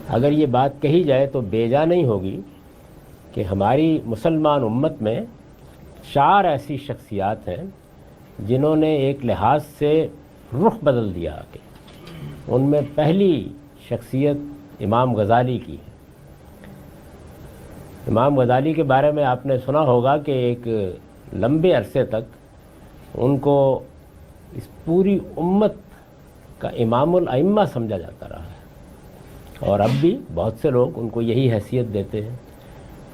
اگر یہ بات کہی جائے تو بیجا نہیں ہوگی کہ ہماری مسلمان امت میں 4 ایسی شخصیات ہیں جنہوں نے ایک لحاظ سے رخ بدل دیا کہ ان میں پہلی شخصیت امام غزالی کی ہے۔ امام غزالی کے بارے میں آپ نے سنا ہوگا کہ ایک لمبے عرصے تک ان کو اس پوری امت کا امام الائمہ سمجھا جاتا رہا ہے، اور اب بھی بہت سے لوگ ان کو یہی حیثیت دیتے ہیں۔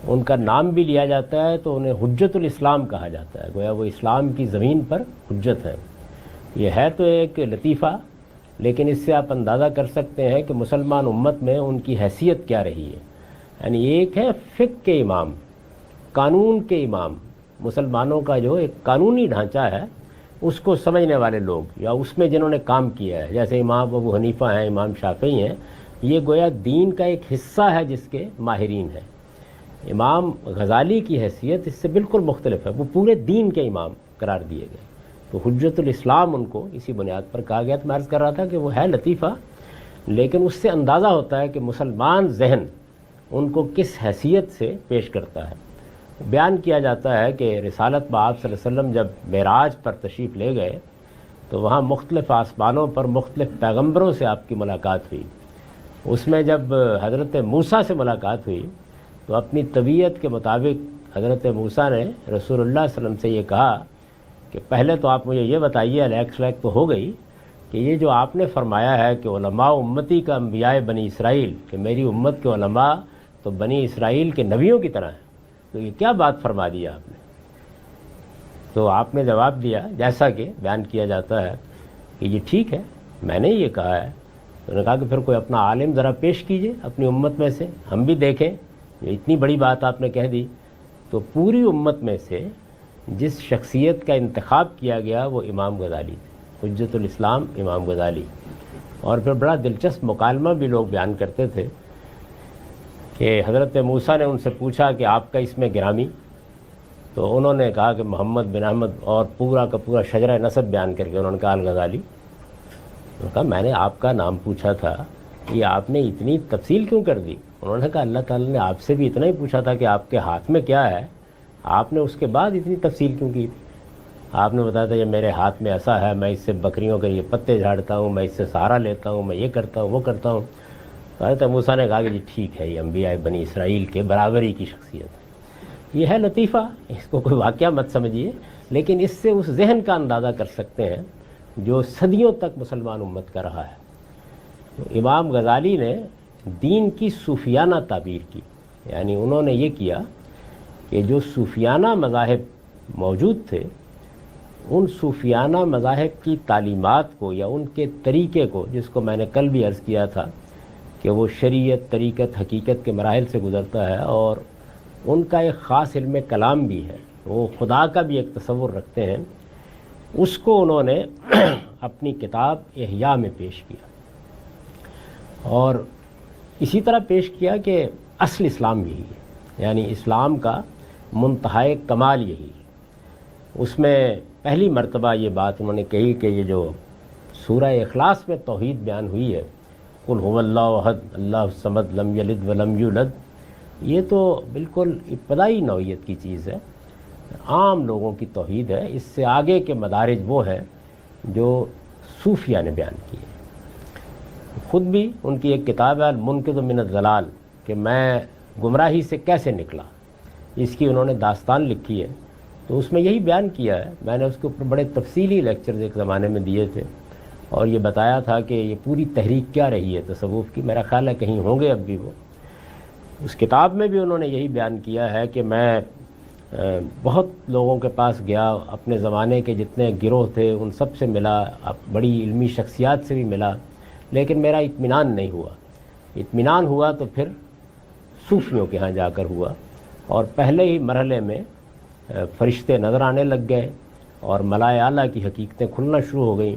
ان کا نام بھی لیا جاتا ہے تو انہیں حجت الاسلام کہا جاتا ہے، گویا وہ اسلام کی زمین پر حجت ہے۔ یہ ہے تو ایک لطیفہ، لیکن اس سے آپ اندازہ کر سکتے ہیں کہ مسلمان امت میں ان کی حیثیت کیا رہی ہے۔ یعنی ایک ہے فقہ کے امام، قانون کے امام، مسلمانوں کا جو ایک قانونی ڈھانچہ ہے اس کو سمجھنے والے لوگ، یا اس میں جنہوں نے کام کیا ہے، جیسے امام ابو حنیفہ ہیں، امام شافعی ہیں، یہ گویا دین کا ایک حصہ ہے جس کے ماہرین ہیں۔ امام غزالی کی حیثیت اس سے بالکل مختلف ہے، وہ پورے دین کے امام قرار دیے گئے، تو حجت الاسلام ان کو اسی بنیاد پر کہا گیا۔ تو میں عرض کر رہا تھا کہ وہ ہے لطیفہ، لیکن اس سے اندازہ ہوتا ہے کہ مسلمان ذہن ان کو کس حیثیت سے پیش کرتا ہے۔ بیان کیا جاتا ہے کہ رسالت بآب صلی اللہ علیہ وسلم جب معراج پر تشریف لے گئے تو وہاں مختلف آسمانوں پر مختلف پیغمبروں سے آپ کی ملاقات ہوئی۔ اس میں جب حضرت موسیٰ سے ملاقات ہوئی تو اپنی طبیعت کے مطابق حضرت موسیٰ نے رسول اللہ صلی اللہ علیہ وسلم سے یہ کہا کہ پہلے تو آپ مجھے یہ بتائیے، الیکس ویک تو ہو گئی، کہ یہ جو آپ نے فرمایا ہے کہ علماء امتی کا انبیاء بنی اسرائیل، کہ میری امت کے علماء تو بنی اسرائیل کے نبیوں کی طرح ہیں، تو یہ کیا بات فرما دیا آپ نے؟ تو آپ نے جواب دیا جیسا کہ بیان کیا جاتا ہے کہ یہ ٹھیک ہے، میں نے یہ کہا ہے۔ تو انہوں نے کہا کہ پھر کوئی اپنا عالم ذرا پیش کیجئے اپنی امت میں سے، ہم بھی دیکھیں، یہ اتنی بڑی بات آپ نے کہہ دی۔ تو پوری امت میں سے جس شخصیت کا انتخاب کیا گیا وہ امام غزالی تھے، حجت الاسلام امام غزالی۔ اور پھر بڑا دلچسپ مکالمہ بھی لوگ بیان کرتے تھے کہ حضرت موسیٰ نے ان سے پوچھا کہ آپ کا اس میں گرامی، تو انہوں نے کہا کہ محمد بن احمد، اور پورا کا پورا شجرہ نسب بیان کر کے انہوں نے کہا الغزالی۔ انہوں نے کہا میں نے آپ کا نام پوچھا تھا، یہ آپ نے اتنی تفصیل کیوں کر دی؟ انہوں نے کہا اللہ تعالیٰ نے آپ سے بھی اتنا ہی پوچھا تھا کہ آپ کے ہاتھ میں کیا ہے، آپ نے اس کے بعد اتنی تفصیل کیوں کی تھی؟ آپ نے بتایا تھا یہ میرے ہاتھ میں ایسا ہے، میں اس سے بکریوں کے یہ پتے جھاڑتا ہوں، میں اس سے سہارا لیتا ہوں، میں یہ کرتا ہوں وہ کرتا ہوں۔ حضرت موسیٰ نے کہا کہ جی ٹھیک ہے، یہ انبیاء بنی اسرائیل کے برابری کی شخصیت ہے۔ یہ ہے لطیفہ، اس کو کوئی واقعہ مت سمجھیے، لیکن اس سے اس ذہن کا اندازہ کر سکتے ہیں جو صدیوں تک مسلمان امت کا رہا ہے۔ تو امام غزالی نے دین کی صوفیانہ تعبیر کی، یعنی انہوں نے یہ کیا کہ جو صوفیانہ مذاہب موجود تھے، ان صوفیانہ مذاہب کی تعلیمات کو یا ان کے طریقے کو، جس کو میں نے کل بھی عرض کیا تھا کہ وہ شریعت، طریقت، حقیقت کے مراحل سے گزرتا ہے، اور ان کا ایک خاص علم کلام بھی ہے، وہ خدا کا بھی ایک تصور رکھتے ہیں، اس کو انہوں نے اپنی کتاب احیاء میں پیش کیا، اور اسی طرح پیش کیا کہ اصل اسلام یہی ہے، یعنی اسلام کا منتہائے کمال یہی ہے۔ اس میں پہلی مرتبہ یہ بات انہوں نے کہی کہ یہ جو سورہ اخلاص میں توحید بیان ہوئی ہے، قل هو اللہ احد اللہ الصمد لم یلد ولم یولد، یہ تو بالکل ابتدائی نوعیت کی چیز ہے، عام لوگوں کی توحید ہے۔ اس سے آگے کے مدارج وہ ہیں جو صوفیہ نے بیان کیے۔ خود بھی ان کی ایک کتاب ہے المنقذ من الضلال، کہ میں گمراہی سے کیسے نکلا، اس کی انہوں نے داستان لکھی ہے، تو اس میں یہی بیان کیا ہے۔ میں نے اس کے اوپر بڑے تفصیلی لیکچرز ایک زمانے میں دیے تھے، اور یہ بتایا تھا کہ یہ پوری تحریک کیا رہی ہے تصوف کی، میرا خیال ہے کہیں ہوں گے اب بھی وہ۔ اس کتاب میں بھی انہوں نے یہی بیان کیا ہے کہ میں بہت لوگوں کے پاس گیا، اپنے زمانے کے جتنے گروہ تھے ان سب سے ملا، بڑی علمی شخصیات سے بھی ملا، لیکن میرا اطمینان نہیں ہوا۔ اطمینان ہوا تو پھر صوفیوں کے ہاں جا کر ہوا، اور پہلے ہی مرحلے میں فرشتے نظر آنے لگ گئے اور ملائے اعلیٰ کی حقیقتیں کھلنا شروع ہو گئیں۔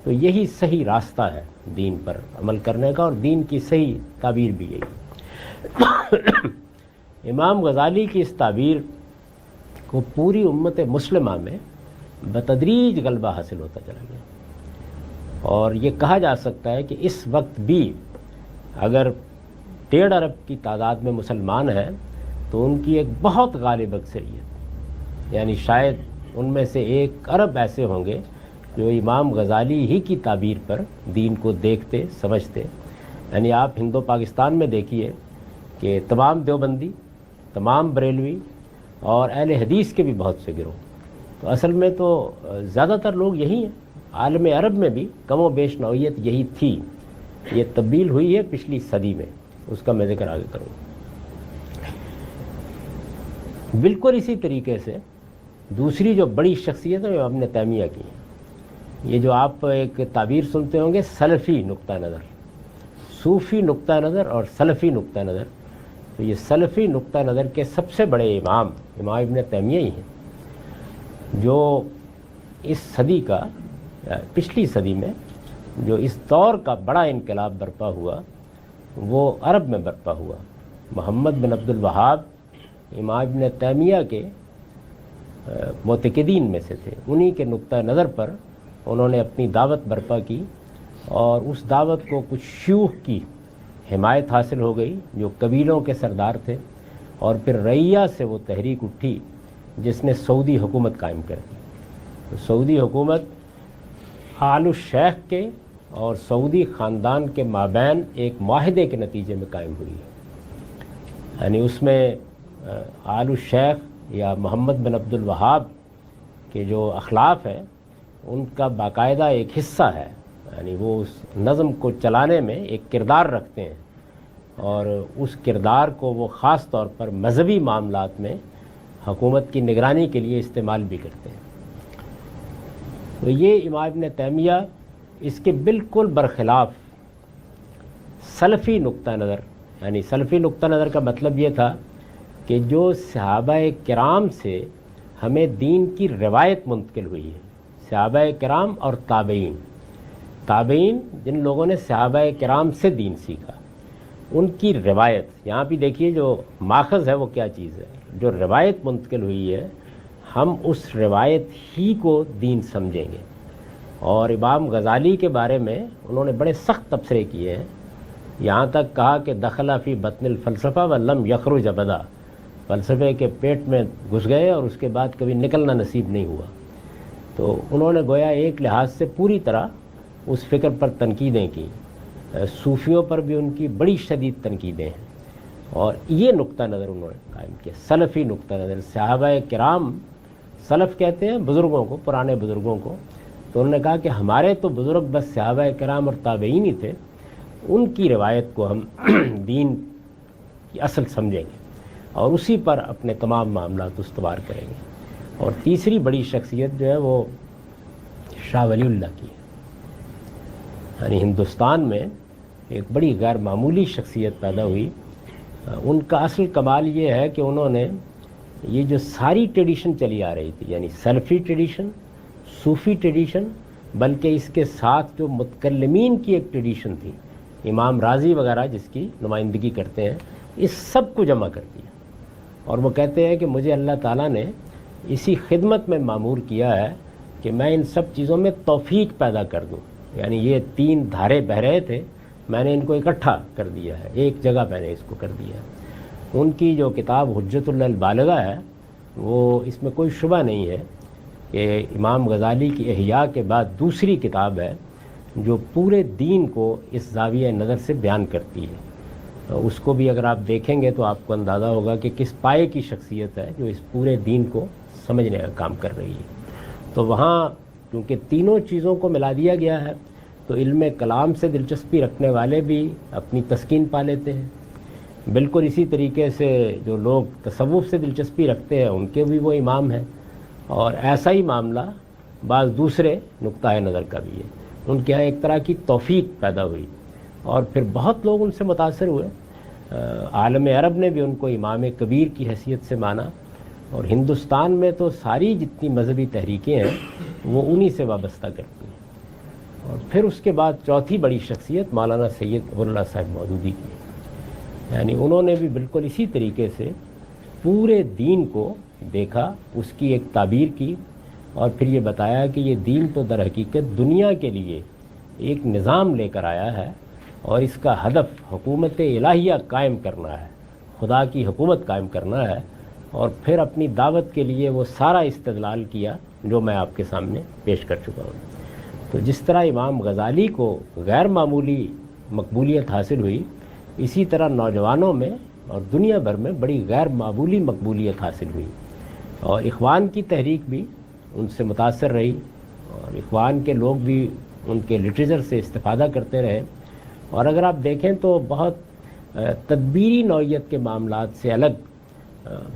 تو یہی صحیح راستہ ہے دین پر عمل کرنے کا، اور دین کی صحیح تعبیر بھی یہی۔ امام غزالی کی اس تعبیر کو پوری امت مسلمہ میں بتدریج غلبہ حاصل ہوتا چلا گیا، اور یہ کہا جا سکتا ہے کہ اس وقت بھی اگر 1.5 ارب کی تعداد میں مسلمان ہیں تو ان کی ایک بہت غالب اکثریت، یعنی شاید ان میں سے 1 ارب ایسے ہوں گے جو امام غزالی ہی کی تعبیر پر دین کو دیکھتے سمجھتے. یعنی آپ ہندو پاکستان میں دیکھیے کہ تمام دیوبندی، تمام بریلوی اور اہل حدیث کے بھی بہت سے گروہ، تو اصل میں تو زیادہ تر لوگ یہی ہیں. عالم عرب میں بھی کم و بیش نوعیت یہی تھی. یہ تبدیل ہوئی ہے پچھلی صدی میں، اس کا میں ذکر آگے کروں. بالکل اسی طریقے سے دوسری جو بڑی شخصیت ہے وہ ابن تیمیہ کی ہے. یہ جو آپ ایک تعبیر سنتے ہوں گے سلفی نقطہ نظر، صوفی نقطہ نظر اور سلفی نقطہ نظر، تو یہ سلفی نقطہ نظر کے سب سے بڑے امام ابن تیمیہ ہی ہیں، جو اس صدی کا، پچھلی صدی میں جو اس دور کا بڑا انقلاب برپا ہوا وہ عرب میں برپا ہوا. محمد بن عبد الوہاب امام ابن تیمیہ کے معتقدین میں سے تھے. انہی کے نقطہ نظر پر انہوں نے اپنی دعوت برپا کی اور اس دعوت کو کچھ شیوخ کی حمایت حاصل ہو گئی جو قبیلوں کے سردار تھے، اور پھر رعیہ سے وہ تحریک اٹھی جس نے سعودی حکومت قائم کر دی. تو سعودی حکومت آل الشیخ کے اور سعودی خاندان کے مابین ایک معاہدے کے نتیجے میں قائم ہوئی ہے. یعنی اس میں آل الشیخ یا محمد بن عبد الوہاب کے جو اخلاف ہیں ان کا باقاعدہ ایک حصہ ہے. یعنی وہ اس نظم کو چلانے میں ایک کردار رکھتے ہیں اور اس کردار کو وہ خاص طور پر مذہبی معاملات میں حکومت کی نگرانی کے لیے استعمال بھی کرتے ہیں. تو یہ امام ابن تیمیہ اس کے بالکل برخلاف سلفی نقطہ نظر، یعنی سلفی نقطہ نظر کا مطلب یہ تھا کہ جو صحابہ کرام سے ہمیں دین کی روایت منتقل ہوئی ہے، صحابہ کرام اور تابعین جن لوگوں نے صحابہ کرام سے دین سیکھا، ان کی روایت. یہاں بھی دیکھیے جو ماخذ ہے وہ کیا چیز ہے، جو روایت منتقل ہوئی ہے ہم اس روایت ہی کو دین سمجھیں گے. اور امام غزالی کے بارے میں انہوں نے بڑے سخت تبصرے کیے ہیں. یہاں تک کہا کہ دخل فی بطن الفلسفہ ولم یخرج ابدا، فلسفے کے پیٹ میں گھس گئے اور اس کے بعد کبھی نکلنا نصیب نہیں ہوا. تو انہوں نے گویا ایک لحاظ سے پوری طرح اس فکر پر تنقیدیں کی. صوفیوں پر بھی ان کی بڑی شدید تنقیدیں ہیں، اور یہ نقطہ نظر انہوں نے قائم کیا، سلفی نقطہ نظر. صحابہ کرام، سلف کہتے ہیں بزرگوں کو، پرانے بزرگوں کو. تو انہوں نے کہا کہ ہمارے تو بزرگ بس صحابہ کرام اور تابعین ہی تھے، ان کی روایت کو ہم دین کی اصل سمجھیں گے اور اسی پر اپنے تمام معاملات استوار کریں گے. اور تیسری بڑی شخصیت جو ہے وہ شاہ ولی اللہ کی ہے. یعنی ہندوستان میں ایک بڑی غیر معمولی شخصیت پیدا ہوئی. ان کا اصل کمال یہ ہے کہ انہوں نے یہ جو ساری ٹریڈیشن چلی آ رہی تھی، یعنی سلفی ٹریڈیشن، صوفی ٹریڈیشن، بلکہ اس کے ساتھ جو متکلمین کی ایک ٹریڈیشن تھی، امام راضی وغیرہ جس کی نمائندگی کرتے ہیں، اس سب کو جمع کر دیا. اور وہ کہتے ہیں کہ مجھے اللہ تعالیٰ نے اسی خدمت میں مامور کیا ہے کہ میں ان سب چیزوں میں توفیق پیدا کر دوں. یعنی یہ 3 دھارے بہہ رہے تھے، میں نے ان کو اکٹھا کر دیا ہے، ایک جگہ میں نے اس کو کر دیا ہے. ان کی جو کتاب حجت اللہ البالغہ ہے وہ اس میں کوئی شبہ نہیں ہے کہ امام غزالی کی احیاء کے بعد دوسری کتاب ہے جو پورے دین کو اس زاویہ نظر سے بیان کرتی ہے. اس کو بھی اگر آپ دیکھیں گے تو آپ کو اندازہ ہوگا کہ کس پائے کی شخصیت ہے جو اس پورے دین کو سمجھنے کا کام کر رہی ہے. تو وہاں کیونکہ تینوں چیزوں کو ملا دیا گیا ہے تو علم کلام سے دلچسپی رکھنے والے بھی اپنی تسکین پا لیتے ہیں. بالکل اسی طریقے سے جو لوگ تصوف سے دلچسپی رکھتے ہیں ان کے بھی وہ امام ہیں. اور ایسا ہی معاملہ بعض دوسرے نقطہ نظر کا بھی ہے. ان کے یہاں ایک طرح کی توفیق پیدا ہوئی اور پھر بہت لوگ ان سے متاثر ہوئے. عالم عرب نے بھی ان کو امام کبیر کی حیثیت سے مانا، اور ہندوستان میں تو ساری جتنی مذہبی تحریکیں ہیں وہ انہی سے وابستہ کرتی ہیں. اور پھر اس کے بعد چوتھی بڑی شخصیت مولانا سید غر صاحب مودودی کی. یعنی انہوں نے بھی بالکل اسی طریقے سے پورے دین کو دیکھا، اس کی ایک تعبیر کی اور پھر یہ بتایا کہ یہ دین تو در حقیقت دنیا کے لیے ایک نظام لے کر آیا ہے اور اس کا ہدف حکومت الہیہ قائم کرنا ہے، خدا کی حکومت قائم کرنا ہے، اور پھر اپنی دعوت کے لیے وہ سارا استدلال کیا جو میں آپ کے سامنے پیش کر چکا ہوں۔ تو جس طرح امام غزالی کو غیر معمولی مقبولیت حاصل ہوئی، اسی طرح نوجوانوں میں اور دنیا بھر میں بڑی غیر معمولی مقبولیت حاصل ہوئی، اور اخوان کی تحریک بھی ان سے متاثر رہی، اور اخوان کے لوگ بھی ان کے لٹریچر سے استفادہ کرتے رہے۔ اور اگر آپ دیکھیں تو بہت تدبیری نوعیت کے معاملات سے الگ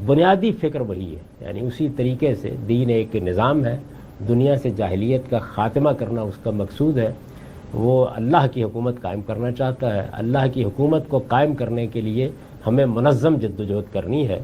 بنیادی فکر وہی ہے، یعنی اسی طریقے سے دین ایک نظام ہے، دنیا سے جاہلیت کا خاتمہ کرنا اس کا مقصود ہے، وہ اللہ کی حکومت قائم کرنا چاہتا ہے۔ اللہ کی حکومت کو قائم کرنے کے لیے ہمیں منظم جدوجہد کرنی ہے،